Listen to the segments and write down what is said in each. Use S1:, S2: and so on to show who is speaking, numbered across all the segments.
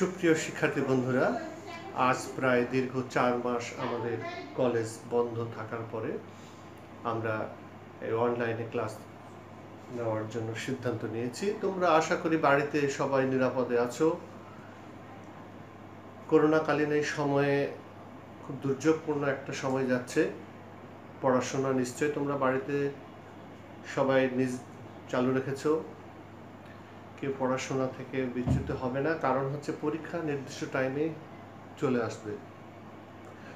S1: সুপ্রিয় শিক্ষার্থী বন্ধুরা, আজ প্রায় দীর্ঘ 4 মাস আমাদের কলেজ বন্ধ থাকার পরে আমরা এই অনলাইনে ক্লাস নেওয়ার জন্য সিদ্ধান্ত নিয়েছি। তোমরা আশা করি বাড়িতে সবাই নিরাপদে আছো। করোনাকালীন এই সময়ে খুব দুর্যোগপূর্ণ একটা সময় যাচ্ছে। পড়াশোনা নিশ্চয়ই তোমরা বাড়িতে সবাই চালু রেখেছো। কেউ পড়াশোনা থেকে বিচ্যুত হবে না, কারণ হচ্ছে পরীক্ষা নির্দিষ্ট টাইমে চলে আসবে।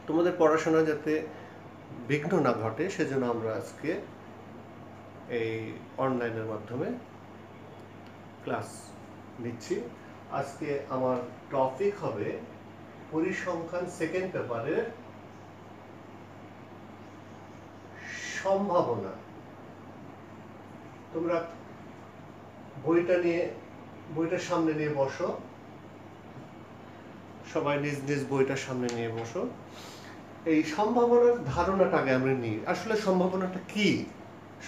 S1: তোমাদের পড়াশোনা যাতে বিঘ্ন না ঘটে সেজন্য আমরা আজকে এই অনলাইনের মাধ্যমে ক্লাস নিচ্ছি। আজকে আমার টপিক হবে পরিসংখ্যান সেকেন্ড পেপারের সম্ভাবনা। তোমরা বইটার সামনে নিয়ে বসো, সবাই নিজ নিজ বইটার সামনে নিয়ে বসো। এই সম্ভাবনার ধারণাটা আগে আমরা নিই। আসলে সম্ভাবনাটা কি?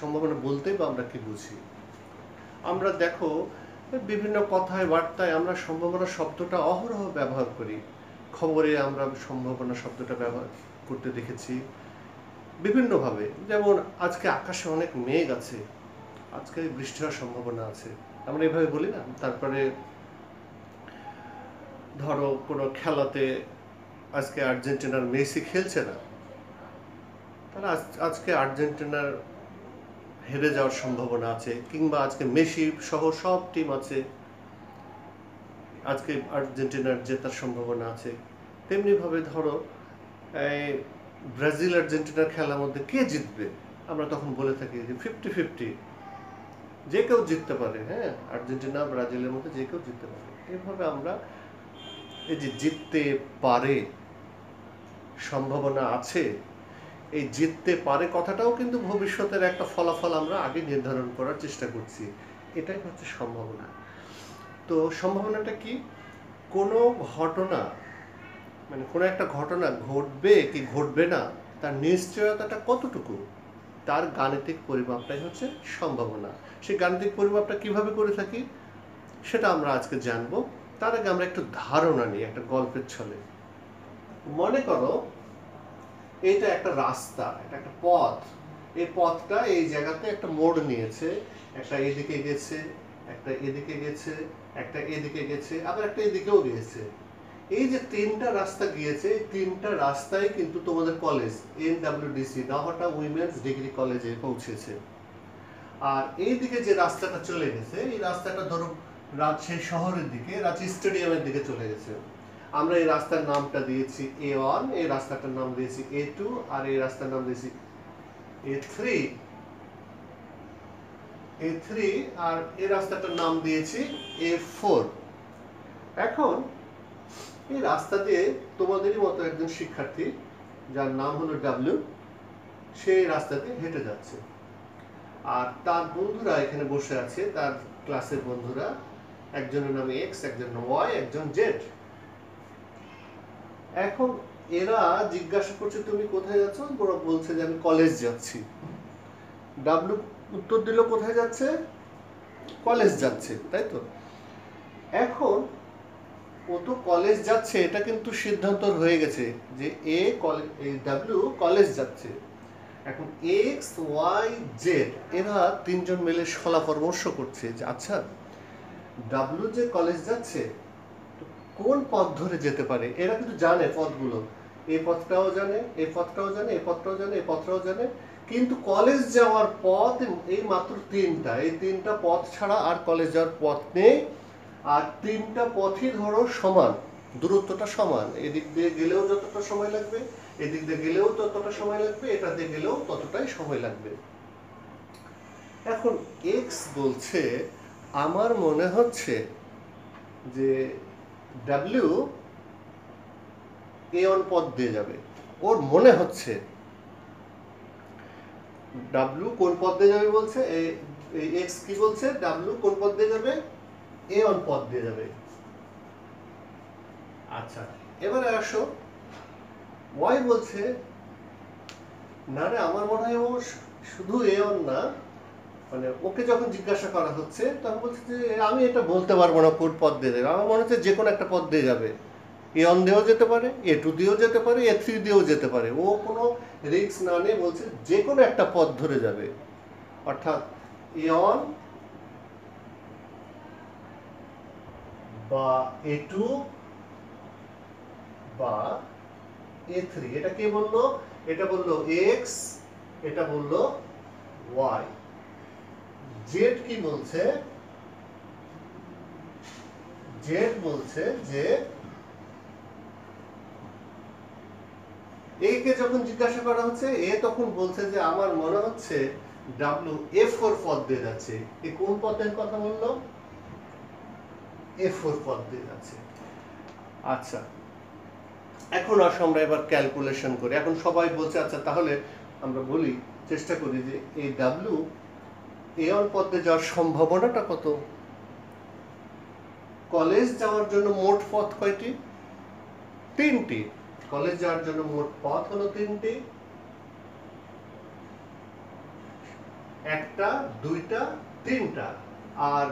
S1: সম্ভাবনা বলতে বা আমরা কি বুঝি? আমরা দেখো বিভিন্ন কথায় বার্তায় আমরা সম্ভাবনা শব্দটা অহরহ ব্যবহার করি। খবরে আমরা সম্ভাবনা শব্দটা ব্যবহার করতে দেখেছি বিভিন্নভাবে। যেমন আজকে আকাশে অনেক মেঘ আছে, আজকে বৃষ্টি হওয়ার সম্ভাবনা আছে, আমরা এভাবে বলি না? তারপরে ধরো কোনো খেলাতে আজকে আর্জেন্টিনার মেসি খেলছে না, তাহলে আজকে আর্জেন্টিনার হেরে যাওয়ার সম্ভাবনা আছে, কিংবা আজকে মেসি সহ সব টিম আছে, আজকে আর্জেন্টিনার জেতার সম্ভাবনা আছে। তেমনিভাবে ধরো ব্রাজিল আর্জেন্টিনার খেলার মধ্যে কে জিতবে, আমরা তখন বলে থাকি যে 50-50, যে কেউ জিততে পারে। হ্যাঁ, আর্জেন্টিনা ব্রাজিলের মধ্যে যে কেউ জিততে পারে। এইভাবে আমরা এই যে জিততে পারে, সম্ভাবনা আছে, এই জিততে পারে কথাটাও কিন্তু ভবিষ্যতের একটা ফলাফল আমরা আগে নির্ধারণ করার চেষ্টা করছি। এটাই হচ্ছে সম্ভাবনা। তো সম্ভাবনাটা কি? কোনো ঘটনা, মানে কোনো একটা ঘটনা ঘটবে কি ঘটবে না, তার নিশ্চয়তাটা কতটুকু, তার গাণিতিক পরিমাপটাই হচ্ছে সম্ভাবনা। সেই গাণিতিক পরিমাপটা কিভাবে করে থাকি সেটা আমরা আজকে জানবো। তার আগে আমরা একটু ধারণা নিই একটা গল্পের ছলে। মনে করো এটা একটা রাস্তা, এটা একটা পথ। এই পথটা এই জায়গাতে একটা মোড় নিয়েছে, একটা এদিকে গেছে, একটা এদিকে গেছে, একটা এদিকে গেছে, আবার একটা এদিকেও গিয়েছে। এই যে 3টা রাস্তা গিয়েছে, এই 3টা রাস্তায় কিন্তু তোমাদের college NWDC Nowhata women's degree কলেজে পৌঁছেছে। আর এইদিকে যে রাস্তাটা চলে গেছে, এই রাস্তাটা ধরো রাজশাহী শহরের দিকে, রাজশাহী স্টেডিয়ামের দিকে চলে গেছে। আমরা এই রাস্তার নামটা দিয়েছি A1, এই রাস্তাটার নাম দিয়েছি A2, আর এই রাস্তার নাম দিয়েছি A3, আর এই রাস্তাটার নাম দিয়েছি A4। এখন এই রাস্তা দিয়ে তোমাদেরই মতো একজন শিক্ষার্থী, যার নাম হলো W, সেই রাস্তাতে হেঁটে যাচ্ছে। আর তার বন্ধুরা এখানে বসে আছে, তার ক্লাসের বন্ধুরা, একজনের নাম X, একজনের নাম Y, একজন Z। এখন এরা জিজ্ঞাসা করছে তুমি কোথায় যাচ্ছ? ওরা বলছে যে আমি কলেজ যাচ্ছি। W উত্তর দিল কোথায় যাচ্ছে? কলেজ যাচ্ছে, তাই তো? এখন ও তো কলেজ যাচ্ছে, এটা কিন্তু সিদ্ধান্ত হয়ে গেছে যে W কলেজ যাচ্ছে। এখন X, Y, Z এরা 3জন মিলে শলা পরামর্শ করছে যে আচ্ছা, W যে কলেজ যাচ্ছে কোন পথ ধরে যেতে পারে। এরা কিন্তু জানে পথগুলো, এই পথটাও জানে, এই পথটাও জানে, এই পথটাও জানে, এই পথটাও জানে, কিন্তু কলেজ যাওয়ার পথ এই মাত্র 3টা। এই 3টা পথ ছাড়া আর কলেজ যাওয়ার পথ নেই। আর 3টা পথই ধরো সমান, দূরত্বটা সমান। এদিক দিয়ে গেলেও যতটা সময় লাগবে, এদিক দিয়ে গেলেও ততটা সময় লাগবে, এটা দিয়ে গেলেও ততটাই সময় লাগবে। এখন X বলছে আমার মনে হচ্ছে যে W A1 পথ দিয়ে যাবে। ওর মনে হচ্ছে W কোন পথ দিয়ে যাবে বলছে, এই X কি বলছে, W কোন পথ দিয়ে যাবে? A1 পথ দিয়ে যাবে। আচ্ছা, এবারে আসো, Y বলছে না রে, আমার মনে হয় ও শুধু A1 না, মানে ওকে যখন জিজ্ঞাসা করা হচ্ছে তখন বলছে যে আমি এটা বলতে পারবো না কোন পথ দিয়ে যাবে, আমার মনে হচ্ছে যে কোনো একটা পথ দিয়ে যাবে, A1 দিয়েও যেতে পারে, A2 দিয়েও যেতে পারে, A3 দিয়েও যেতে পারে। ও কোনো রিস্ক না নিয়ে বলছে যে কোনো একটা পথ ধরে যাবে, অর্থাৎ A1 বা A2 বা A3। এটা কে বললো? এটা বললো X, এটা বললো Y। জেড কি বলছে? জেড বলছে যে এ কে যখন জিজ্ঞাসা করা হচ্ছে এ তখন বলছে যে আমার মনে হচ্ছে W A4 পথ দিয়ে যাচ্ছে। এ কোন পথের কথা বললো? A4 পথ দিয়ে যাচ্ছে। আচ্ছা, এখন আসো আমরা এবার ক্যালকুলেশন করি। এখন সবাই বলছে আচ্ছা তাহলে আমরা বলি, চেষ্টা করি যে এই A1 পথ দিয়ে যাওয়ার সম্ভাবনাটা কত? কলেজ যাওয়ার জন্য মোট পথ কয়টি? 3টি। কলেজ যাওয়ার জন্য মোট পথ হলো 3টি, 1টা 2টা 3টা। আর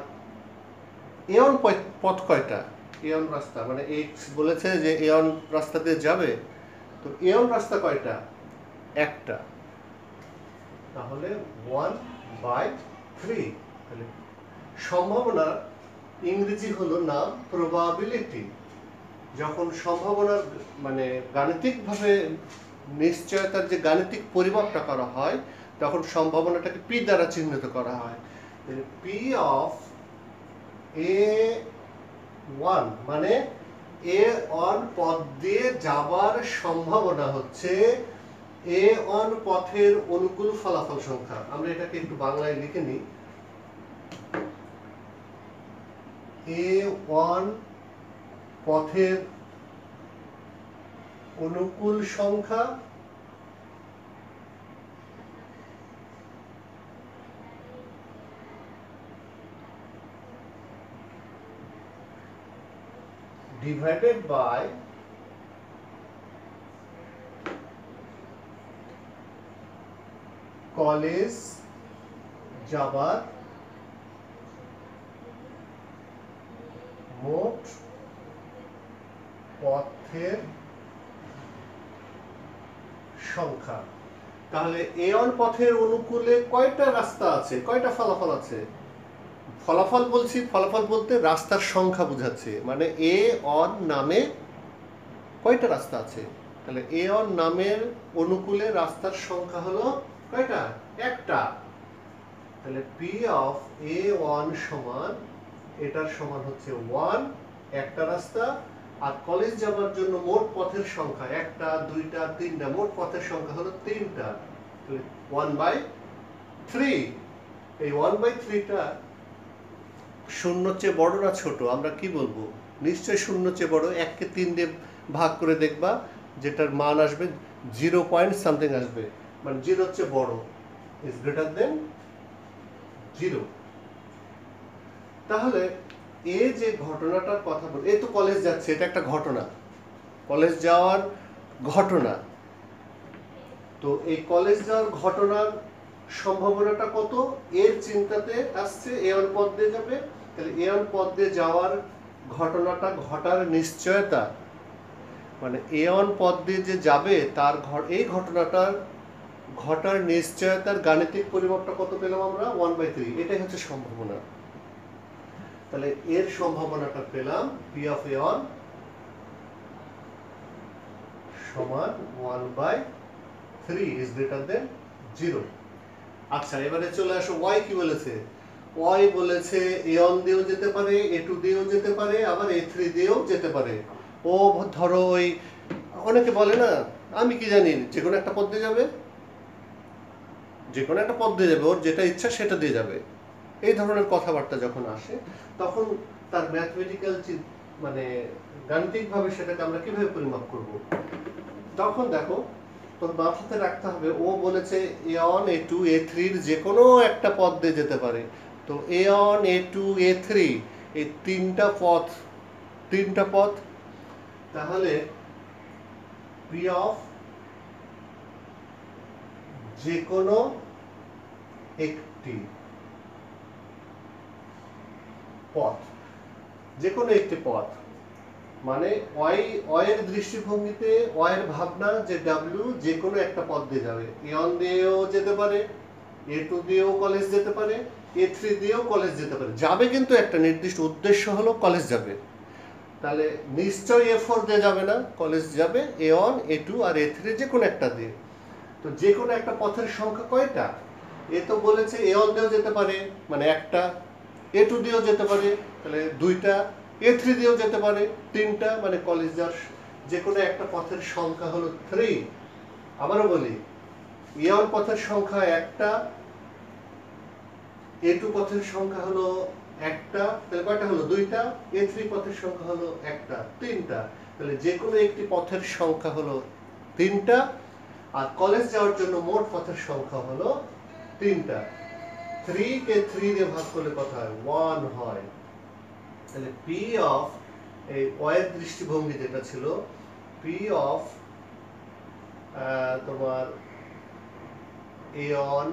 S1: A1 পথ কয়টা? A1 রাস্তা মানে X বলেছে যে A1 রাস্তা দিয়ে যাবে, তো A1 রাস্তা কয়টা? 1টা। তাহলে 1/3। তাহলে সম্ভাবনা ইংরেজি হলো নাম প্রবাবিলিটি। যখন সম্ভাবনার মানে গাণিতিকভাবে নিশ্চয়তার যে গাণিতিক পরিমাপটা করা হয় তখন সম্ভাবনাটাকে P দ্বারা চিহ্নিত করা হয়। P অফ A1 মানে A1 পথ দিয়ে যাবার সম্ভাবনা হচ্ছে A1 পথের অনুকূল ফলাফল সংখ্যা। আমরা এটাকে একটু বাংলায় লিখে নিই। A1 পথের অনুকূল সংখ্যা divided by কলেজ যাবার মোট পথের সংখ্যা। তাহলে A1 পথের অনুকূলে কয়টা রাস্তা আছে, কয়টা ফলাফল আছে? ফলাফল বলছি, ফলাফল বলতে রাস্তার সংখ্যা বোঝাচ্ছে, মানে A1 নামে কয়টা রাস্তা আছে। তাহলে A1 নামের অনুকূলে রাস্তার সংখ্যা হলো কয়টা? 1টা। তাহলে P অফ A1 সমান, এটার সমান হচ্ছে 1, 1টা রাস্তা। আর কলেজ যাবার জন্য মোট পথের সংখ্যা 1টা 2টা 3টা, মোট পথের সংখ্যা হলো 3টা। তাহলে 1/3। এই 1/3টা শূন্যর চেয়ে বড় না ছোট? আমরা কি বলবো? নিশ্চয়ই শূন্যর চেয়ে বড়। 1কে 3 দিয়ে ভাগ করে দেখবা, যেটার মান আসবে 0 পয়েন্ট সামথিং আসবে, মানে 0 চেয়ে বড়, ইজ গ্রেটার দেন 0। তাহলে এ যে ঘটনাটার কথা বল, এই তো কলেজ যাচ্ছে, এটা একটা ঘটনা, কলেজ যাওয়ার ঘটনা। তো এই কলেজ যাওয়ার ঘটনার সম্ভাবনাটা কত? এর চিন্তাতে আসছে A1 পথ দিয়ে যাবে। তাহলে A1 পথ দিয়ে যাওয়ার ঘটনাটা ঘটার নিশ্চয়তা, মানে A1 পথ দিয়ে যে যাবে তার এই ঘটনাটার ঘটার নিশ্চয়তার গাণিতিক পরিমাপটা কত পেলাম আমরা? 1/3। এটাই হচ্ছে সম্ভাবনা। তাহলে এর সম্ভাবনাটা পেলাম P অফ A1 সমান 1/3 ইজ গ্রেটার দেন 0। আচ্ছা, এবারে চলে আসো Y কি বলেছে। Y বলেছে A1 দিয়েও যেতে পারে, A2 দিয়েও যেতে পারে, আবার A3 দিয়েও যেতে পারে। ও ধরো ওই অনেকে বলে না, আমি কি জানি, যে কোনো একটা পথ দিয়ে যাবে, যে কোনো একটা পথ দিয়ে যাবে, ওর যেটা ইচ্ছা সেটা দিয়ে যাবে। এই ধরনের কথাবার্তা যখন আসে তখন তার ম্যাথমেটিক্যাল মানে গাণিতিকভাবে সেটাকে আমরা কিভাবে পরিমাপ করব? তখন দেখো, তোর মাথাতে রাখতে হবে ও বলেছে A1 A2 A3 এর যে কোনো একটা পথ দিয়ে যেতে পারে। তো A1 A2 A3 এই তিনটা পথ, তাহলে P অফ যে কোনো একটি পথ, যে কোনো একটি পথ, মানে এর দৃষ্টিভঙ্গিতে এর ভাবনা যে ডাব্লিউ যে কোনো একটা পথ দিয়ে যাবে, A1 দিয়েও যেতে পারে, A2 দিয়েও কলেজ যেতে পারে, A3 দিয়েও কলেজ যেতে পারে, যাবে কিন্তু একটা নির্দিষ্ট উদ্দেশ্য হলো কলেজ যাবে। তাহলে নিশ্চয়ই A4 দিয়ে যাবে না, কলেজ যাবে A1, A2 আর A3 যে কোনো একটা দিয়ে। তো যে কোনো একটা পথের সংখ্যা কয়টা? এ তো বলেছে A1 দিয়েও যেতে পারে মানে একটা, A2 দিয়েও যেতে পারে তাহলে দুইটা, A3 দিয়েও যেতে পারে তিনটা, মানে কলেজ যাওয়ার যে কোনো একটা পথের সংখ্যা হলো 3। আবারও বলি, A1 পথের সংখ্যা একটা, A2 পথের সংখ্যা হলো একটা, তাহলে কয়টা হলো? দুইটা। A3 পথের সংখ্যা হলো একটা, তিনটা। তাহলে যে কোনো একটি পথের সংখ্যা হলো তিনটা, আর কলেজ যাওয়ার জন্য মোট পথের সংখ্যা হলো তিনটা। 3 কে 3 দিয়ে ভাগ করলে কত হয়? 1 হয়। তাহলে P অফ এই এর দৃষ্টিভঙ্গি যেটা ছিল, P অফ তোমার A1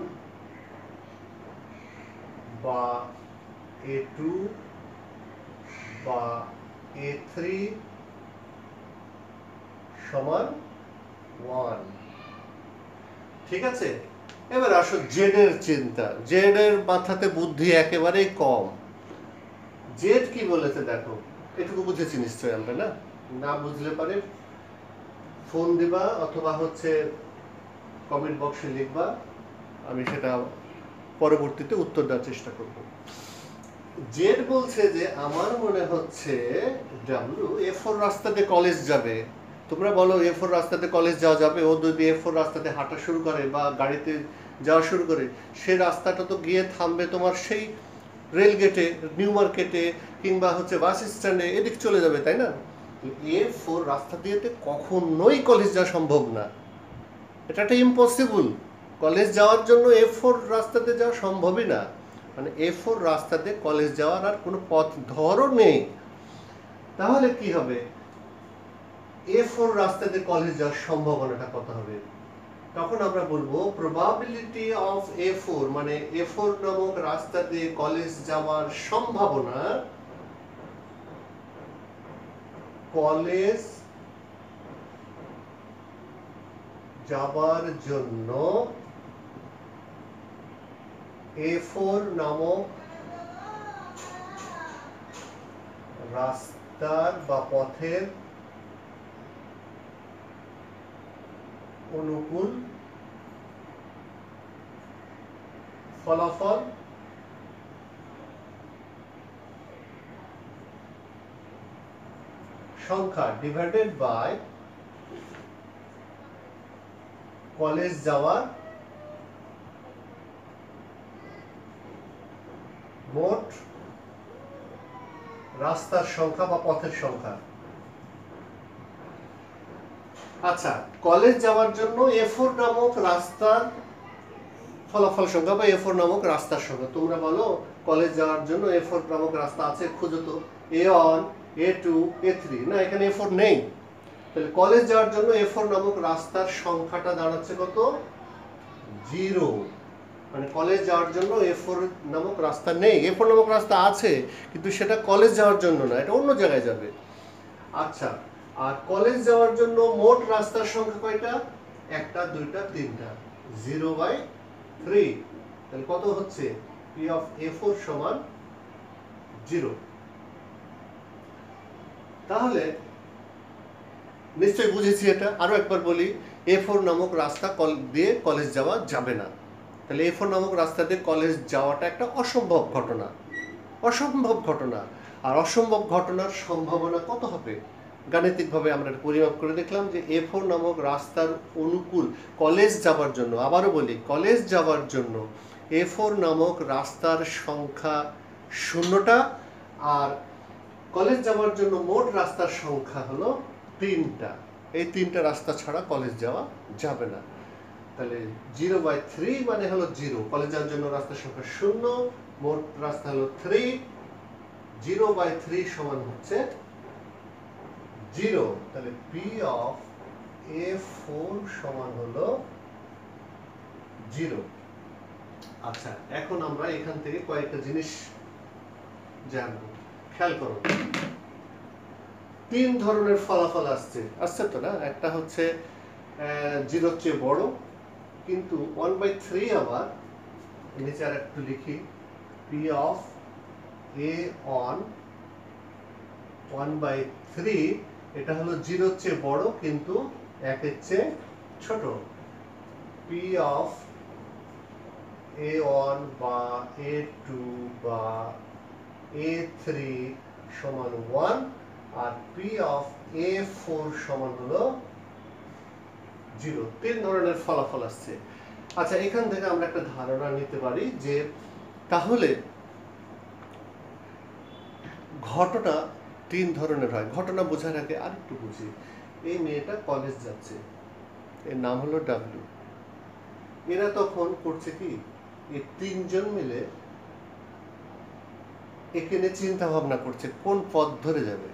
S1: বা A2 বা A3 সমান 1। ঠিক আছে, এবার আসো জেড এর চিন্তা। জেড এর মাথাতে বুদ্ধি একেবারেই কম। জেড কি বলেছে দেখো, এটুকু বুঝেছি নিশ্চয়ই আমরা, না? না বুঝলে পারে ফোন দিবা অথবা হচ্ছে কমেন্ট বক্সে লিখবা, আমি সেটা পরবর্তীতে উত্তর দেওয়ার চেষ্টা করব। জেড বলছে যে আমার মনে হচ্ছে ডাব্লিউ A4 রাস্তাতে কলেজ যাবে। তোমরা বলো A4 রাস্তাতে কলেজ যাওয়া যাবে? ও যদি A4 রাস্তাতে হাঁটা শুরু করে বা গাড়িতে যাওয়া শুরু করে, সে রাস্তাটা তো গিয়ে থামবে তোমার সেই রেল গেটে, নিউ মার্কেটে, কিংবা হচ্ছে বাস স্ট্যান্ডে, এদিক চলে যাবে, তাই না? A4 রাস্তা দিয়ে কখনোই কলেজ যাওয়া সম্ভব না, এটা একটা ইম্পসিবল। কলেজ যাওয়ার জন্য A4 রাস্তাতে যাওয়া সম্ভবই না, মানে A4 রাস্তাতে কলেজ যাওয়ার আর কোনো পথ ধরও নেই। তাহলে কি হবে? A4 রাস্তাতে কলেজ যাওয়ার সম্ভাবনাটা কত হবে? তখন আমরা বলবো প্রবাবিলিটি অফ A4, মানে A4 নামক রাস্তাতে কলেজ যাওয়ার সম্ভাবনা, কলেজ যাবার জন্য A4 নামক রাস্তার বা পথের অনুকূল ফলাফল সংখ্যা ডিভাইডেড বাই কলেজ যাওয়ার মোট রাস্তার সংখ্যা বা পথের সংখ্যা। আচ্ছা, কলেজ যাওয়ার জন্য A4 নামক রাস্তার ফলাফল সংখ্যা বা A4 নামক রাস্তার সংখ্যা। তোমরা বলো কলেজ যাওয়ার জন্য A4 নামক রাস্তা আছে, খুঁজো তো। A1, A2, A3, না এখানে A4 নেই। তাহলে কলেজ যাওয়ার জন্য A4 নামক রাস্তার সংখ্যাটা দাঁড়াচ্ছে কত? 0। মানে কলেজ যাওয়ার জন্য A4 নামক রাস্তা নেই। A4 নামক রাস্তা আছে, কিন্তু সেটা কলেজ যাওয়ার জন্য না, এটা অন্য জায়গায় যাবে। আচ্ছা, আর কলেজ যাওয়ার জন্য মোট রাস্তার সংখ্যা কয়টা? একটা, দুইটা, তিনটা। 0/3। তাহলে কত হচ্ছে? P of A4 সমান 0। তাহলে নিশ্চয়ই বুঝেছি এটা। আরো একবার বলি, A4 নামক রাস্তা দিয়ে কলেজ যাওয়া যাবে না। তাহলে A4 নামক রাস্তা দিয়ে কলেজ যাওয়াটা একটা অসম্ভব ঘটনা, অসম্ভব ঘটনা। আর অসম্ভব ঘটনার সম্ভাবনা কত হবে? গাণিতিকভাবে আমরা পরিমাপ করে দেখলাম যে A4 নামক রাস্তার অনুকূল কলেজ যাওয়ার জন্য, আবারও বলি কলেজ যাওয়ার জন্য A4 নামক রাস্তার সংখ্যা 0টা, আর কলেজ যাওয়ার জন্য মোট রাস্তার সংখ্যা হলো 3টা। এই 3টা রাস্তা ছাড়া কলেজ যাওয়া যাবে না। তাহলে 0/3 মানে হলো 0। কলেজ যাওয়ার জন্য রাস্তার সংখ্যা 0, মোট রাস্তা হলো 3। 0/3 সমান হচ্ছে 0। তাহলে P of A4 সমান হলো 0। আচ্ছা, এখন আমরা এখান থেকে কয়েকটা জিনিস জানবো। খেয়াল করো, 3 ধরনের ফলাফল আসছে তো না? একটা হচ্ছে 0 চেয়ে বড়, কিন্তু 1/3 আবার নিচে আর একটু লিখি, p of a on 1/3 এটা হলো 0 চেয়ে বড় কিন্তু 1 এর চেয়ে ছোট। p of a1 বা a2 বা a3 সমান 1 আর p of a4 সমান হলো 0। 3 ধরনের ফলাফল আসছে। আচ্ছা, এখান থেকে আমরা একটা ধারণা নিতে পারি যে তাহলে ঘটনা 3 ধরনের হয়। ঘটনা বোঝার আগে আরেকটু বুঝি। এই মেয়েটা কলেজ যাচ্ছে, এর নাম হলো ডাব্লিউ। এরা তখন করছে কি, এই 3 জন মিলে এখানে চিন্তা ভাবনা করছে কোন পথ ধরে যাবে।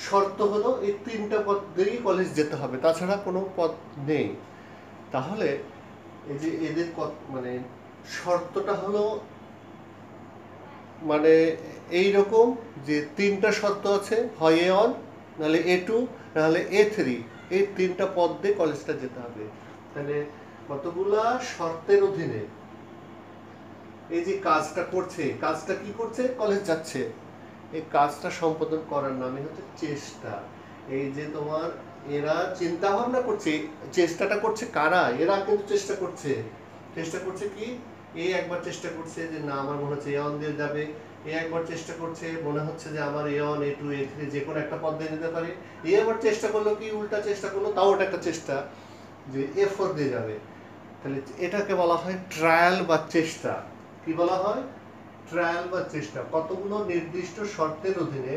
S1: শর্ত হলো এই 3টা পথ ধরেই কলেজ যেতে হবে, তাছাড়া কোনো পথ নেই। তাহলে এই যে এদের মানে শর্তটা হলো মানে এইরকম যে 3টা শর্ত আছে, হয় A1, নাহলে A2, নাহলে A3, এই 3টা পথ দিয়ে কলেজটা যেতে হবে। তাহলে কতগুলা শর্তের অধীনে এই যে কাজটা করছে, কাজটা কি করছে, কলেজ যাচ্ছে, এই কাজটা সম্পাদন করার নামই হচ্ছে চেষ্টা। এই যে তোমার এরা চিন্তা ভাবনা করছে, চেষ্টাটা করছে কারা? এরা কিন্তু চেষ্টা করছে কি, এই একবার চেষ্টা করছে যে না আমার মনে হচ্ছে A1 দিয়ে যাবে, এই একবার চেষ্টা করছে মনে হচ্ছে যে আমার A1 A2 A3 যে কোনো একটা পথ দিয়ে যেতে পারে, এই একবার চেষ্টা করলো কি উল্টা চেষ্টা করলো, তাও ওটা একটা চেষ্টা যে A4 দিয়ে যাবে। তাহলে এটাকে বলা হয় ট্রায়াল বা চেষ্টা। কি বলা হয়? ট্রায়াল বা চেষ্টা। কতগুলো নির্দিষ্ট শর্তের অধীনে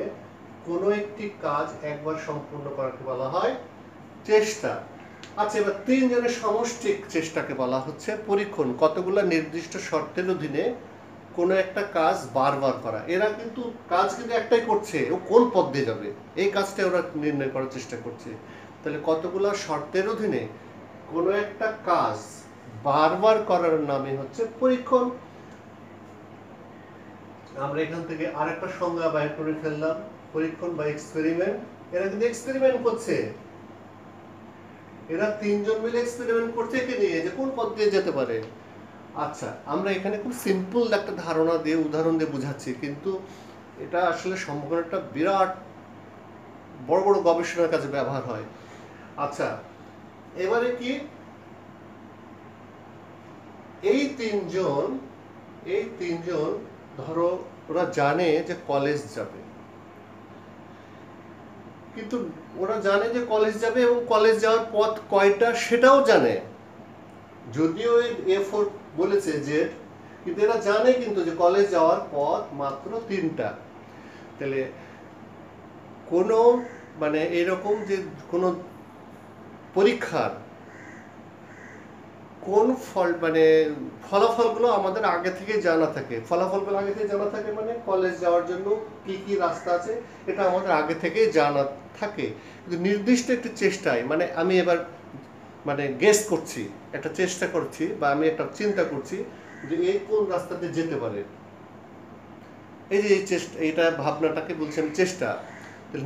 S1: কোনো একটি কাজ একবার সম্পূর্ণ করাকে বলা হয় চেষ্টা। আচ্ছা, এবার 3 জনের সমষ্টিক চেষ্টাকে বলা হচ্ছে পরীক্ষণ। কতগুলো নির্দিষ্ট শর্তের অধীনে কোনো একটা কাজ বারবার করা। এরা কিন্তু কাজ কিন্তু একটাই করছে, ও কোন পথ দিয়ে যাবে এই কাজটা ওরা নির্ণয় করার চেষ্টা করছে। তাহলে কতগুলো শর্তের অধীনে কোনো একটা কাজ বারবার করার নামই হচ্ছে পরীক্ষণ। আমরা এখান থেকে আরেকটা সংজ্ঞা বাইর করে ফেললাম, পরীক্ষণ বা এক্সপেরিমেন্ট। এরা কিন্তু এক্সপেরিমেন্ট করছে, এরা 3 জন মিলে এক্সপেরিমেন্ট করছে একে নিয়ে যে কোন পথ দিয়ে যেতে পারে। আচ্ছা, আমরা এখানে খুব সিম্পল একটা ধারণা দিয়ে উদাহরণ দিয়ে বুঝাচ্ছি, কিন্তু এটা আসলে সম্পূর্ণ একটা বিরাট বড় বড় গবেষণার কাজে ব্যবহার হয়। আচ্ছা, এবারে কি এই 3 জন ধরো ওরা জানে যে কলেজ যাবে, কিন্তু ওরা জানে যে কলেজ যাবে এবং কলেজ যাওয়ার পথ কয়টা সেটাও জানে, যদিও A4 বলেছে যে, কিন্তু এরা জানে কিন্তু যে কলেজ যাওয়ার পথ মাত্র 3টা। তাহলে কোনো মানে এরকম যে কোনো পরীক্ষার কোন মানে ফলাফলগুলো আমাদের আগে থেকে জানা থাকে। ফলাফলগুলো আগে থেকে জানা থাকে মানে কলেজ যাওয়ার জন্য কি কি রাস্তা আছে এটা আমাদের আগে থেকেই জানা থাকে, কিন্তু নির্দিষ্ট একটি চেষ্টায়, মানে আমি এবার মানে গেস করছি, একটা চেষ্টা করছি বা আমি একটা চিন্তা করছি যে এই কোন রাস্তাতে যেতে পারে, এই যে এই চেষ্টা, এইটা ভাবনাটাকে বলছেন চেষ্টা।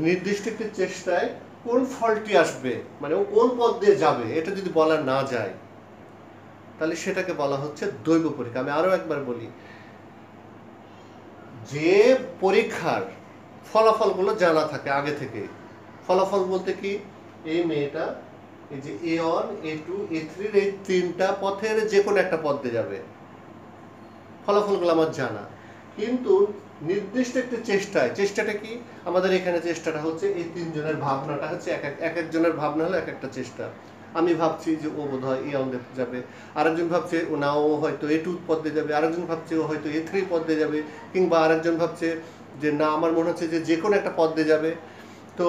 S1: নির্দিষ্ট একটি চেষ্টায় কোন ফলটি আসবে, মানে ও কোন পথ দিয়ে যাবে এটা যদি বলা না যায় তাহলে সেটাকে বলা হচ্ছে দৈব পরীক্ষা। আমি আরো একবার বলি, যে পরীক্ষার ফলাফলগুলো জানা থাকে আগে থেকে। ফলাফল বলতে কি, এই মেয়েটা এই যে A1 A2 A3 এই 3টা পথের যে কোনো একটা পথ দিয়ে যাবে, ফলাফলগুলো আমার জানা। কিন্তু নির্দিষ্ট একটি চেষ্টাটা কি আমাদের এখানে, চেষ্টাটা হচ্ছে এই 3 জনের ভাবনাটা হচ্ছে এক একজনের ভাবনা হলো এক একটা চেষ্টা। আমি ভাবছি যে ও বোধ হয় A1 যাবে, আরেকজন ভাবছে ও না ও হয়তো A2 পথ দিয়ে যাবে, আরেকজন ভাবছে ও হয়তো A3 পথ দিয়ে যাবে, কিংবা আরেকজন ভাবছে যে না আমার মনে হচ্ছে যে কোনো একটা পথ দিয়ে যাবে। তো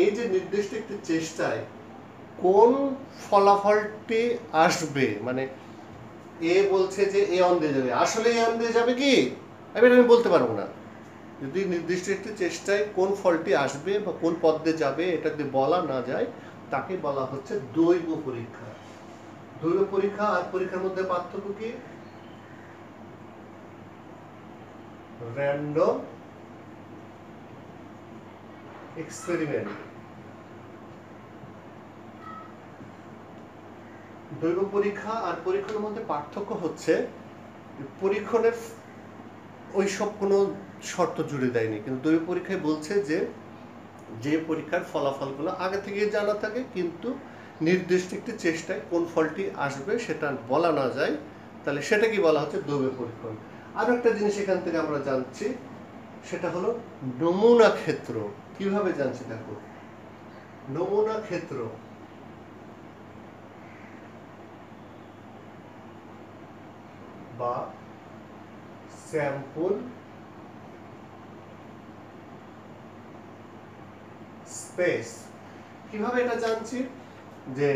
S1: এই যে নির্দিষ্ট একটি চেষ্টায় কোন ফলাফলটি আসবে, মানে এ বলছে যে A1 দিয়ে যাবে, আসলে A1 দিয়ে যাবে কি আমি বলতে পারবো না। যদি নির্দিষ্ট একটি চেষ্টায় কোন ফলটি আসবে বা কোন পথ দিয়ে যাবে এটা যদি বলা না যায় তাকে বলা হচ্ছে দৈব পরীক্ষা। দৈব পরীক্ষা আর পরীক্ষার মধ্যে পার্থক্য কি? Random experiment. দৈব পরীক্ষা আর পরীক্ষণের মধ্যে পার্থক্য হচ্ছে পরীক্ষণের ওই সব কোনো শর্ত জুড়ে দেয়নি, কিন্তু দৈব পরীক্ষায় বলছে যে পরীক্ষার ফলাফলগুলো আগে থেকে জানা থাকে কিন্তু নির্দিষ্ট একটি চেষ্টায় কোন ফলটি আসবে সেটা বলা না যায়, তাহলে সেটা কি বলা হচ্ছে দৈব পরীক্ষণ। আরো একটা জিনিস এখান থেকে আমরা জানছি, সেটা হলো নমুনা ক্ষেত্র। কিভাবে জানছি দেখো, নমুনা ক্ষেত্র বা স্যাম্পল স্পেস। কিভাবে এটা জানছি, যে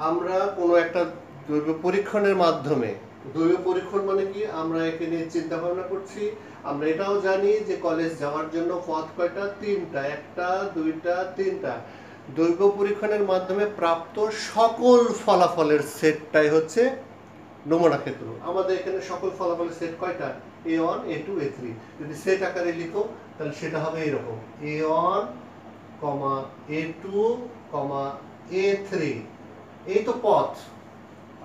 S1: আমরা কোনো একটা দৈব পরীক্ষণের মাধ্যমে, দৈব পরীক্ষণ মানে কি, আমরা একে নিয়ে চিন্তা ভাবনা করছি, আমরা এটাও জানি যে কলেজ যাওয়ার জন্য পথ কয়টা, তিনটা, একটা দুইটা তিনটা। দৈব পরীক্ষণের মাধ্যমে প্রাপ্ত সকল ফলাফলের সেটটাই হচ্ছে নমুনা ক্ষেত্র। আমাদের এখানে সকল ফলাফলের সেট কয়টা, A1 A2 A3। যদি সেট আকারে লিখো তাহলে সেটা হবে এরকম, A1, A2, A3। এই তো পথ,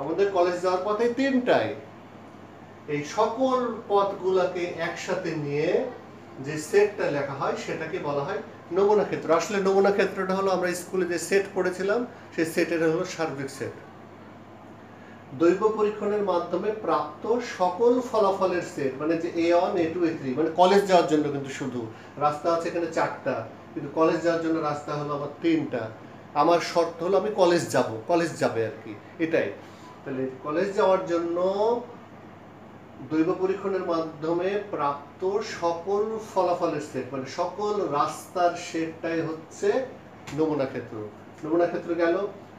S1: আমাদের কলেজ যাওয়ার পথে তিনটাই। এই সকল পথগুলোকে একসাথে নিয়ে যে সেটটা লেখা হয় সেটাকে বলা হয় নমুনা ক্ষেত্র। আসলে নমুনা ক্ষেত্রটা হলো আমরা স্কুলে যে সেট পড়েছিলাম সেই সেটের হলো সার্বিক সেট। দৈব পরীক্ষণের মাধ্যমে প্রাপ্ত সকল ফলাফলের সেট, মানে যে A1 A2 A3, মানে কলেজ যাওয়ার জন্য কিন্তু শুধু রাস্তা আছে এখানে চারটা, কিন্তু কলেজ যাওয়ার জন্য রাস্তা হলো আমার তিনটা। আমার শর্ত হলো আমি কলেজ যাব, কলেজ যাবে আর কি, এটাই। তাহলে কলেজ যাওয়ার জন্য দৈব পরীক্ষণের মাধ্যমে প্রাপ্ত সকল ফলাফলের সেট, মানে সকল রাস্তার সেটটাই হচ্ছে নমুনা ক্ষেত্র। নমুনা ক্ষেত্র গেল।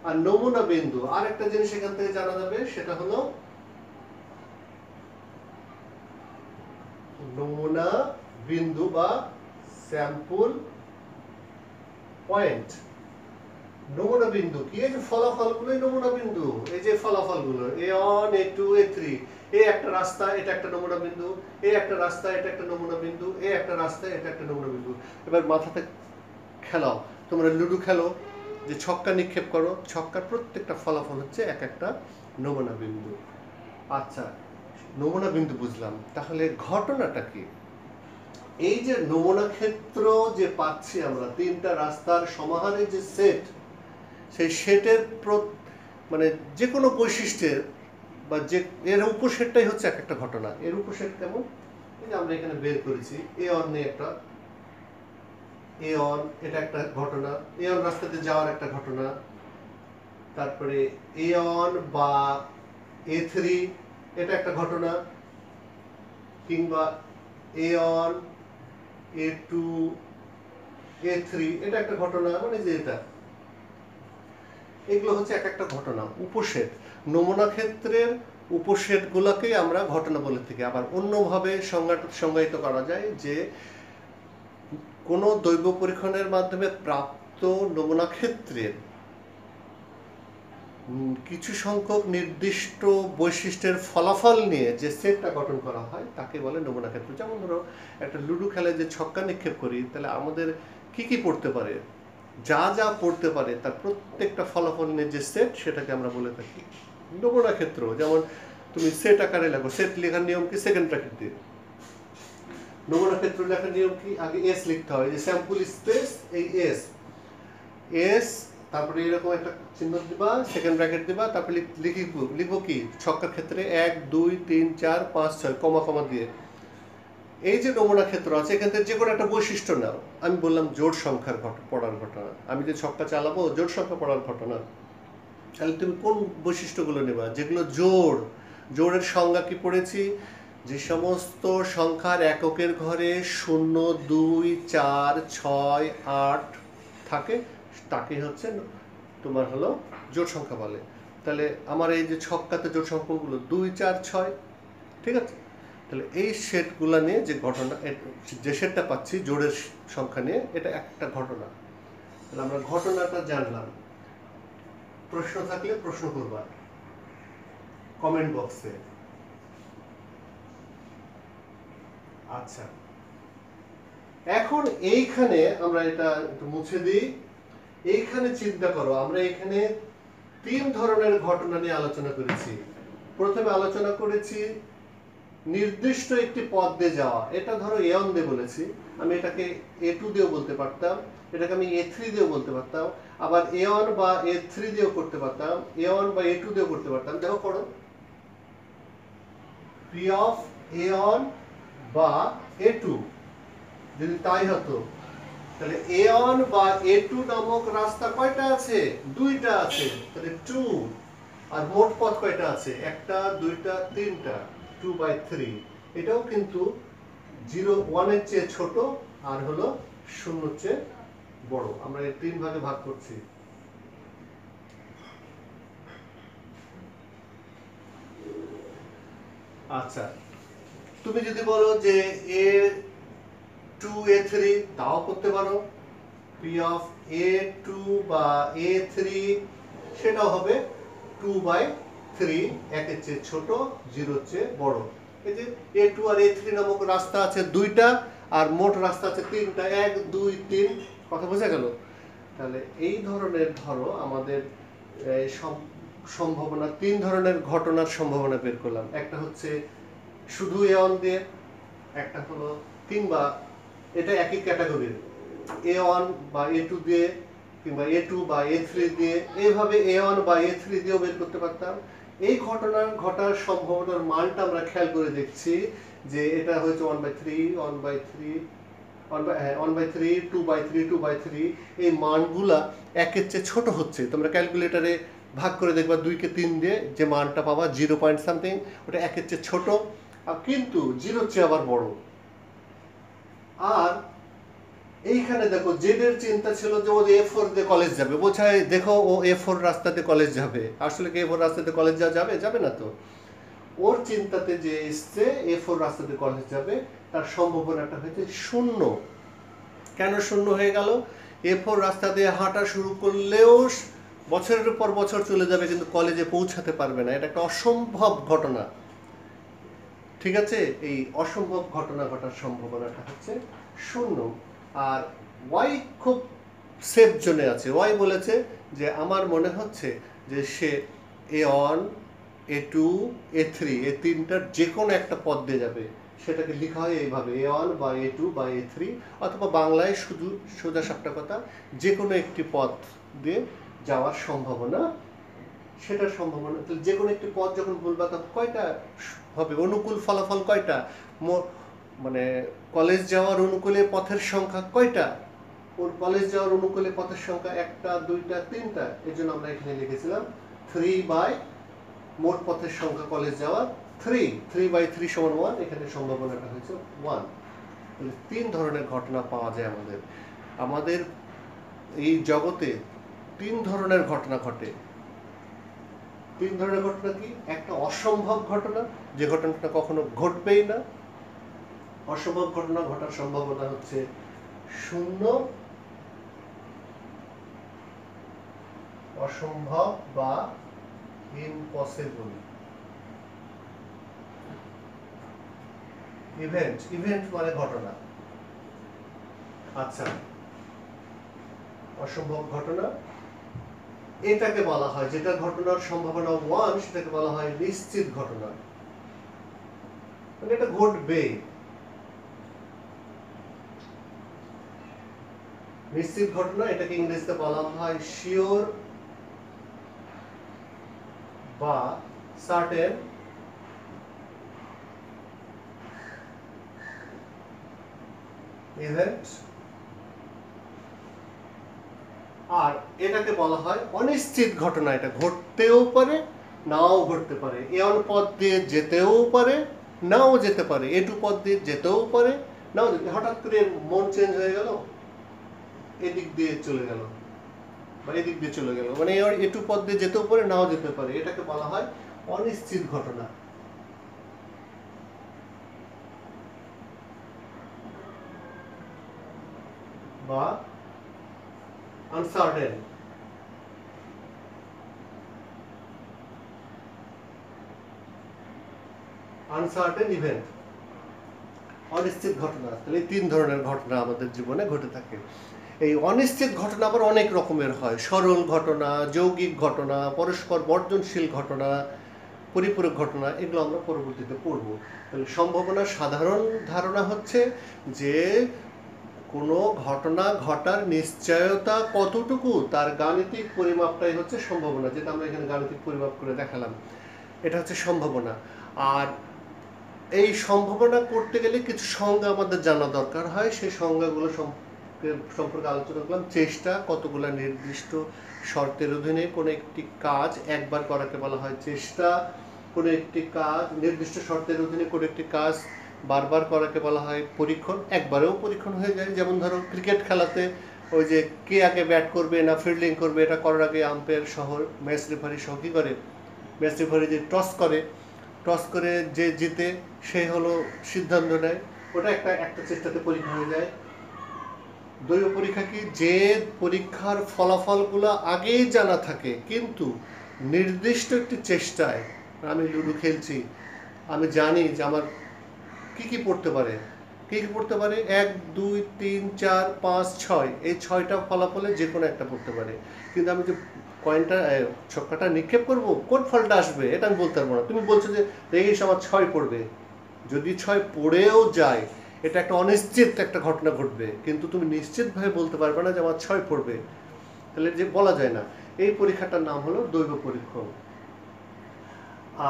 S1: আর নমুনা বিন্দু, আর একটা জিনিস এখান থেকে জানা যাবে, সেটা হলো নমুনা বিন্দু বা স্যাম্পল পয়েন্ট। নমুনা বিন্দু কি, এই যে ফলাফলগুলোই নমুনা বিন্দু। এই যে ফলাফলগুলো A1 A2 A3, এই একটা রাস্তা, এটা একটা নমুনা বিন্দু, এই একটা রাস্তা, এটা একটা নমুনা বিন্দু, এই একটা রাস্তা, এটা একটা নমুনা বিন্দু। এবার মাথাতে খেলাও, তোমরা লুডো খেলো, যে ছক্কা নিক্ষেপ করো, ছক্কার প্রত্যেকটা ফলাফল হচ্ছে এক একটা নমুনা বিন্দু। আচ্ছা, নমুনা বিন্দু বুঝলাম, তাহলে ঘটনাটা কি? এই যে নমুনা ক্ষেত্র যে পাচ্ছি আমরা, তিনটা রাস্তার সমাহারে যে সেট, সেই সেটের মানে যে কোনো বৈশিষ্ট্যের বা যে এর উপসেটটাই হচ্ছে এক একটা ঘটনা। এর উপসেট কেমন, এই যে আমরা এখানে বের করেছি, A1 নিয়ে একটা, A1 এটা একটা ঘটনা, A1 রাস্তাতে যাওয়ার একটা ঘটনা। তারপরে A1 বা A3 এটা একটা ঘটনা, কিংবা A1 A2 A3 এটা একটা ঘটনা, মানে যে এটা, এগুলো হচ্ছে এক একটা ঘটনা, উপসেট। নমুনা ক্ষেত্রের উপসেটগুলোকেই আমরা ঘটনা বলে থাকি। আবার অন্যভাবে সংজ্ঞায়িত করা যায় যে কোনো দৈব পরীক্ষণের মাধ্যমে প্রাপ্ত নমুনা ক্ষেত্রের কিছু সংখ্যক নির্দিষ্ট বৈশিষ্ট্যের ফলাফল নিয়ে যে সেটটা গঠন করা হয় তাকে বলে নমুনা ক্ষেত্র। যেমন ধরো একটা লুডো খেলায় যে ছক্কা নিক্ষেপ করি, তাহলে আমাদের কি কি পড়তে পারে, যা যা পড়তে পারে তার প্রত্যেকটা ফলাফল নিয়ে যে সেট, সেটাকে আমরা বলে থাকি নমুনা ক্ষেত্র। যেমন তুমি সেট আকারে লেখো, সেট লেখার নিয়ম কি, সেকেন্ড ব্র্যাকেট দিয়ে। নমুনা ক্ষেত্র লেখার নিয়ম কি, আগে এস লিখতে হয়, যে স্যাম্পল স্পেস, এই এস, তারপরে এরকম একটা চিহ্ন দিবা, সেকেন্ড ব্র্যাকেট দিবা, তারপরে লিখবো কি, ছক্কার ক্ষেত্রে 1 2 3 4 5 6 কমা কমা দিয়ে। এই যে নমুনা ক্ষেত্র আছে, এখান থেকে যে কোনো একটা বৈশিষ্ট্য নাও। আমি বললাম জোড় সংখ্যার পড়ার ঘটনা, আমি যে ছক্কা চালাবো জোড় সংখ্যা পড়ার ঘটনা, তাহলে তুমি কোন বৈশিষ্ট্যগুলো নেবা, যেগুলো জোড়। জোড়ের সংজ্ঞা কি পড়েছি, যে সমস্ত সংখ্যার এককের ঘরে 0 2 4 6 8 থাকে তাকে হচ্ছে তোমার হলো জোড় সংখ্যা বলে। তাহলে আমার এই যে ছক্কাতে জোড় সংখ্যাগুলো 2 4 6, ঠিক আছে। তাহলে এই সেটগুলো নিয়ে যে ঘটনা, যে সেটটা পাচ্ছি জোড়ের সংখ্যা নিয়ে, এটা একটা ঘটনা। তাহলে আমরা ঘটনাটা জানলাম। প্রশ্ন থাকলে প্রশ্ন করবা কমেন্ট বক্সে। আচ্ছা, এখন এইখানে আমরা এটা একটু মুছে দিই। এইখানে চিন্তা করো, আমরা এখানে তিন ধরনের ঘটনা নিয়ে আলোচনা করেছি। প্রথমে আলোচনা করেছি নির্দিষ্ট একটি পথ দিয়ে যাওয়া, এটা ধরো A1 দিয়ে বলেছি, আমি এটাকে A2 দিয়েও বলতে পারতাম, এটাকে আমি A3 দিয়েও বলতে পারতাম, আবার A1 বা A3 দিয়েও করতে পারতাম, A1 বা A2 দিয়েও করতে পারতাম। দেখো পড়ো, P of A1 বা A2 যদি তাই হতো, তাহলে A1 বা A2 নামক রাস্তা কয়টা আছে? দুইটা আছে, তাহলে 2। আর মোট পথ কয়টা আছে? একটা, দুইটা, তিনটা, 2/3। এটাও কিন্তু 1 এর চেয়ে ছোট আর হলো 0 এর চেয়ে বড়। আমরা এই তিন ভাগে ভাগ করছি। আচ্ছা, তুমি যদি বলো যে A2 A3 তাও করতে পারো, P of A2 বা A3 সেটাও হবে 2/3, একের চেয়ে ছোট, 0 এর চেয়ে বড়। এই যে A2 আর A3 নামক রাস্তা আছে দুইটা, আর মোট রাস্তা আছে তিনটা, 1 2 3, কথা বোঝা গেল? তাহলে এই ধরনের ধরো আমাদের সম্ভাবনা, তিন ধরনের ঘটনার সম্ভাবনা বের করলাম। একটা হচ্ছে শুধু A1 দিয়ে, একটা হলো, কিংবা এটা একই ক্যাটাগরির A1 বা A2 দিয়ে, কিংবা A2 বা A3 দিয়ে, এইভাবে A1 বা A3 দিয়েও বের করতে পারতাম। এই ঘটনা ঘটার সম্ভাবনার মানটা আমরা খেয়াল করে দেখছি যে এটা হচ্ছে 1/3, 1/3, 1/3, 2/3, 2/3, এই মানগুলা একের চেয়ে ছোট হচ্ছে। তোমরা ক্যালকুলেটরে ভাগ করে দেখবা 2 কে 3 দিয়ে যে মানটা পাবা 0 পয়েন্ট সামথিং, ওটা একের চেয়ে ছোট, আর কিন্তু 0 চেয়ে আবার বড়। আর এইখানে দেখো জেডের চিন্তা ছিল যে ও A4 দিয়ে কলেজ যাবে, বোঝায় দেখো ও A4 রাস্তাতে কলেজ যাবে। আসলে কি A4 রাস্তাতে কলেজ যাবে? যাবে না তো। ওর চিন্তাতে যে এসছে A4 রাস্তাতে কলেজ যাবে, তার সম্ভাবনাটা হয়েছে 0। কেন 0 হয়ে গেল? A4 রাস্তা দিয়ে হাঁটা শুরু করলেও বছরের পর বছর চলে যাবে, কিন্তু কলেজে পৌঁছাতে পারবে না। এটা একটা অসম্ভব ঘটনা, ঠিক আছে? এই অসম্ভব ঘটনা ঘটার সম্ভাবনাটা হচ্ছে 0। আর ওয়াই খুব সেফ জোনে আছে। ওয়াই বলেছে যে আমার মনে হচ্ছে যে সে A1, A2, A3 এই তিনটার যে কোনো একটা পথ দিয়ে যাবে। সেটাকে লেখা হয় এইভাবে, A1 বা A2 বা A3, অথবা বাংলায় শুধু সোজা সাপটা কথা, যে কোনো একটি পথ দিয়ে যাওয়ার সম্ভাবনা, সেটার সম্ভাবনা। যে কোনো একটি পথ যখন বলবা তখন কয়টা হবে? অনুকূল ফলাফল কয়টা? মানে কলেজ যাওয়ার অনুকূলে পথের সংখ্যা কয়টা? ওর কলেজ যাওয়ার অনুকূলে পথের সংখ্যা 1টা 2টা 3টা। এই জন্য আমরা এখানে লিখেছিলাম 3 বাই মোট পথের সংখ্যা কলেজ যাওয়ার 3/3 সমান 1। এখানে সম্ভাবনাটা হয়েছে 1। তাহলে তিন ধরনের ঘটনা পাওয়া যায় আমাদের এই জগতে। তিন ধরনের ঘটনা ঘটে। তিন ধরনের ঘটনা কি? একটা অসম্ভব ঘটনা, যে ঘটনাটা কখনো ঘটবেই না। অসম্ভব ঘটনা ঘটার সম্ভাবনা হচ্ছে 0। অসম্ভব বা ইম্পসিবল ইভেন্ট মানে ঘটনা। আচ্ছা, অসম্ভব ঘটনা এটাকে বলা হয়, যেটা ঘটনার সম্ভাবনা 1, সেটাকে বলা হয় নিশ্চিত ঘটনা, মানে এটা ঘটবে। নিশ্চিত ঘটনা, এটাকে ইংরেজিতে বলা হয় শিওর বা সার্টেন ইভেন্ট। আর এটাকে বলা হয় অনিশ্চিত ঘটনা। এটা ঘটতেও পারে, নাও ঘটতে পারে। A1 পথ দিয়ে যেতেও পারে, নাও যেতে পারে। A2 পথ দিয়ে যেতেও পারে, নাও যেতে। হঠাৎ করে মন চেঞ্জ হয়ে গেল, এদিক দিয়ে চলে গেল বা এদিক দিয়ে চলে গেল, মানে A2 পথ দিয়ে যেতেও পারে, নাও যেতে পারে। এটাকে বলা হয় অনিশ্চিত ঘটনা বা আনসার্টেন। ইভেন্ট। অনিশ্চিত ঘটনা, তাহলে এই 3 ধরনের ঘটনা আমাদের জীবনে ঘটে থাকে। এই অনিশ্চিত ঘটনা আবার অনেক রকমের হয়। সরল ঘটনা, যৌগিক ঘটনা, পরস্পর বর্জনশীল ঘটনা, পরিপূরক ঘটনা, এগুলো আমরা পরবর্তীতে পড়ব। তাহলে সম্ভাবনার সাধারণ ধারণা হচ্ছে যে কোনো ঘটনা ঘটার নিশ্চয়তা কতটুকু তার গাণিতিক পরিমাপটাই হচ্ছে সম্ভাবনা, যেটা আমরা এখানে গাণিতিক পরিমাপ করে দেখালাম। এটা হচ্ছে সম্ভাবনা। আর এই সম্ভাবনা করতে গেলে কিছু সংজ্ঞা আমাদের জানা দরকার হয়। সেই সংজ্ঞাগুলো সম্পর্কে আলোচনা করলাম। চেষ্টা, কতগুলো নির্দিষ্ট শর্তের অধীনে কোনো একটি কাজ একবার করাকে বলা হয় চেষ্টা। কোনো একটি কাজ নির্দিষ্ট শর্তের অধীনে কোনো একটি কাজ বারবার করাকে বলা হয় পরীক্ষণ। একবারেও পরীক্ষণ হয়ে যায়। যেমন ধরো ক্রিকেট খেলাতে ওই যে কে আগে ব্যাট করবে না ফিল্ডিং করবে, এটা করার আগে আম্পায়ার সহ ম্যাচ রেফারি সহ কী করে, ম্যাচ রেফারি যে টস করে যে জিতে সে হলো সিদ্ধান্ত নেয়। ওটা একটা চেষ্টাতে পরীক্ষা হয়ে যায়। দৈব পরীক্ষা কি, যে পরীক্ষার ফলাফলগুলো আগেই জানা থাকে কিন্তু নির্দিষ্ট একটি চেষ্টায়, আমি লুডো খেলছি, আমি জানি যে আমার কি কি পড়তে পারে 1 2 3 4 5 6, এই 6টা ফলাফলে যে কোনো একটা পড়তে পারে। কিন্তু আমি যে কয়েনটা ছক্কাটা নিক্ষেপ করবো, কোন ফলটা আসবে এটা আমি বলতে পারবো না। তুমি বলছো যে দেখিস আমার 6 পড়বে, যদি 6 পড়েও যায় এটা একটা অনিশ্চিত একটা ঘটনা ঘটবে, কিন্তু তুমি নিশ্চিতভাবে বলতে পারবে না যে আমার 6 পড়বে, তাহলে যে বলা যায় না। এই পরীক্ষাটার নাম হলো দৈব পরীক্ষণ।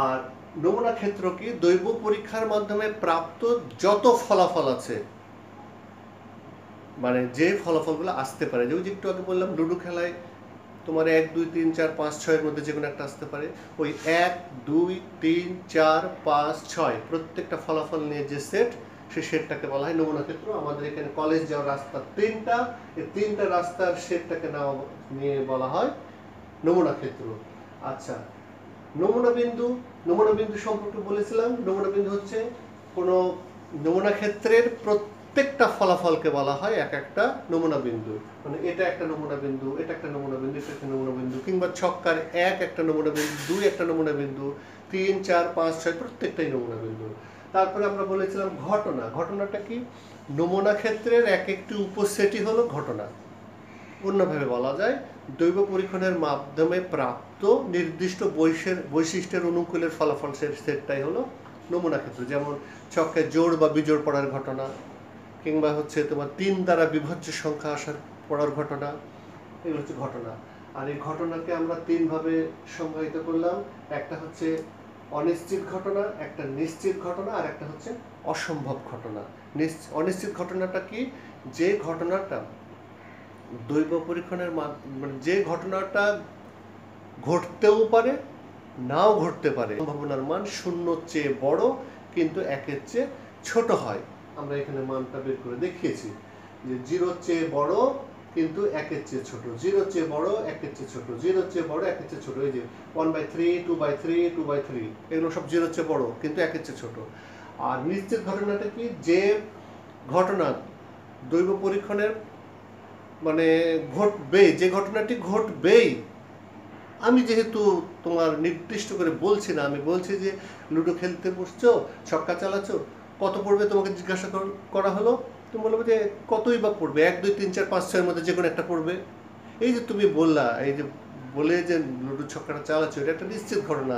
S1: আর নমুনা ক্ষেত্র কি, দৈব পরীক্ষার মাধ্যমে প্রাপ্ত যত ফলাফল আছে, মানে যে ফলাফলগুলো আসতে পারে, যে একটু আগে বললাম লুডো খেলায় তোমার 1 2 3 4 5 6-এর মধ্যে যে কোনো একটা আসতে পারে। ওই 1 2 3 4 5 6 প্রত্যেকটা ফলাফল নিয়ে যে সেট, সেই সেটটাকে বলা হয় নমুনা ক্ষেত্র। আমাদের এখানে কলেজ যাওয়ার রাস্তা 3টা, এই 3টা রাস্তার সেটটাকে নিয়ে বলা হয় নমুনা ক্ষেত্র। আচ্ছা, নমুনা বিন্দু সম্পর্কে বলেছিলাম। নমুনা বিন্দু হচ্ছে কোনো নমুনা ক্ষেত্রের প্রত্যেকটা ফলাফলকে বলা হয় এক একটা নমুনা বিন্দু। মানে এটা একটা নমুনা বিন্দু, এটা একটা নমুনা বিন্দু, এটা একটা নমুনা বিন্দু, কিংবা ছক্কার 1 একটা নমুনা বিন্দু, 2 একটা নমুনা বিন্দু, 3 4 5 6 প্রত্যেকটাই নমুনা বিন্দু। তারপরে আমরা বলেছিলাম ঘটনাটা কি, নমুনা ক্ষেত্রের এক একটি উপসেটই হলো ঘটনা। অন্যভাবে বলা যায় দৈব পরীক্ষণের মাধ্যমে প্রাপ্ত নির্দিষ্ট বৈশিষ্ট্যের অনুকূলের ফলাফল সেটটাই হলো নমুনা ক্ষেত্র। যেমন ছক্কায় জোড় বা বিজোড় পড়ার ঘটনা, কিংবা হচ্ছে তোমার 3 দ্বারা বিভাজ্য সংখ্যা পড়ার ঘটনা, এগুলো হচ্ছে ঘটনা। আর এই ঘটনাকে আমরা 3 ভাবে সংজ্ঞায়িত করলাম। একটা হচ্ছে অনিশ্চিত ঘটনা, একটা নিশ্চিত ঘটনা, আর একটা হচ্ছে অসম্ভব ঘটনা। অনিশ্চিত ঘটনাটা কি, যে ঘটনাটা দৈব পরীক্ষণের মানে যে ঘটনাটা ঘটতেও পারে নাও ঘটতে পারে, সম্ভাবনার মান 0-র চেয়ে বড় কিন্তু 1-এর চেয়ে ছোট হয়। আমরা এখানে মানটা বের করে দেখিয়েছি যে 0-র চেয়ে বড় কিন্তু 1-এর চেয়ে ছোট, 0-র চেয়ে বড় 1-এর চেয়ে ছোট, 0-র চেয়ে বড় 1-এর চেয়ে ছোট। এই যে 1/3 2/3 2/3 এগুলো সব 0-র চেয়ে বড় কিন্তু 1-এর চেয়ে ছোট। আর নিশ্চিত ঘটনাটা কি, যে ঘটনা দৈব পরীক্ষণের মানে ঘটবেই, যে ঘটনাটি ঘটবেই। আমি যেহেতু তোমার নির্দিষ্ট করে বলছি না, আমি বলছি যে লুডো খেলতে বসছো, ছক্কা চালাচ্ছ, কত পড়বে তোমাকে জিজ্ঞাসা করা হলো, তুমি বলবে যে কতই বা পড়বে, 1 2 3 4 5 6-এর মধ্যে যে কোনো একটা পড়বে। এই যে তুমি বললা, এই যে বলে যে লুডো ছক্কাটা চালাচ্ছ, এটা একটা নিশ্চিত ঘটনা।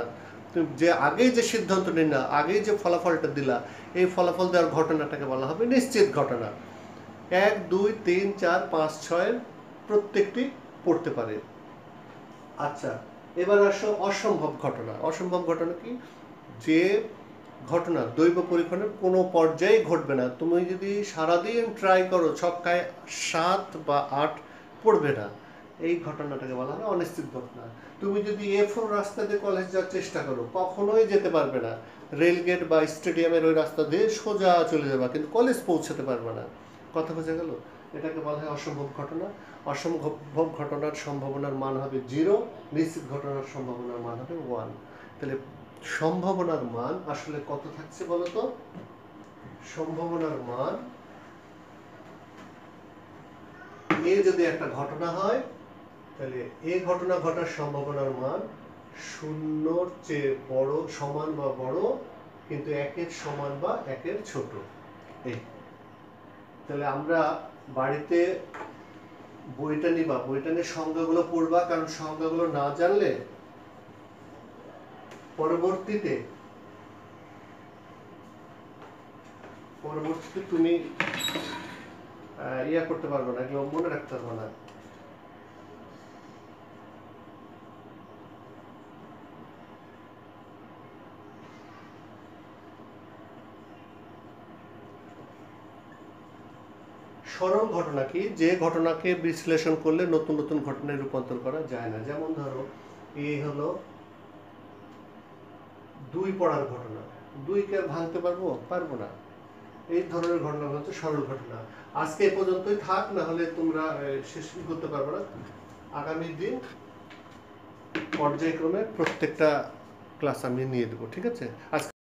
S1: তুমি যে আগেই যে সিদ্ধান্ত নিলা, আগেই যে ফলাফলটা দিলা, এই ফলাফল দেওয়ার ঘটনাটাকে বলা হবে নিশ্চিত ঘটনা। 1 2 3 4 5 6-এর প্রত্যেকটি পড়তে পারে। আচ্ছা, এবার আসো অসম্ভব ঘটনা। অসম্ভব ঘটনা কি, যে ঘটনা দৈব পরীক্ষণের কোনো পর্যায়ে ঘটবে না। তুমি যদি সারাদিন ট্রাই করো, ছক্কায় 7 বা 8 পড়বে না, এই ঘটনাটাকে বলা হয় অনিশ্চিত ঘটনা। তুমি যদি A4 রাস্তা দিয়ে কলেজ যাওয়ার চেষ্টা করো, কখনোই যেতে পারবে না। রেলগেট বা স্টেডিয়ামের ওই রাস্তা দিয়ে সোজা চলে যাবে, কিন্তু কলেজ পৌঁছাতে পারবে না। কথা বোঝা গেল? এটাকে বলা হয় অসম্ভব ঘটনা। অসম্ভব ঘটনার সম্ভাবনার মান হবে 0, নিশ্চিত ঘটনার সম্ভাবনার মান হবে 1। তাহলে সম্ভাবনার মান আসলে কত থাকছে বলতো? সম্ভাবনার মান, এ যদি একটা ঘটনা হয়, তাহলে এই ঘটনা ঘটার সম্ভাবনার মান 0-র চেয়ে বড়, সমান বা বড় কিন্তু 1-এর সমান বা 1-এর ছোট। এই তাহলে আমরা বাড়িতে বইটা নিবা, বইটা নিয়ে সংজ্ঞাগুলো পড়বা, কারণ সংজ্ঞাগুলো না জানলে পরবর্তীতে তুমি ইয়া করতে পারবে না, এগুলো মনে রাখতে পারবে না। সরল ঘটনা কি? যে ঘটনাকে বিশ্লেষণ করলে নতুন নতুন ঘটনায় রূপান্তর করা যায় না। যেমন ধরো এই হলো 2 পড়ার ঘটনা, 2কে ভাঙতে পারবো না। এই ধরনের ঘটনা হচ্ছে সরল ঘটনা। আজকে এই পর্যন্তই থাক, না হলে তোমরা শেষ করতে পারবে না। আগামী দিন পর্যায়ক্রমে প্রত্যেকটা ক্লাস আমি নিয়ে দেবো, ঠিক আছে? আজকে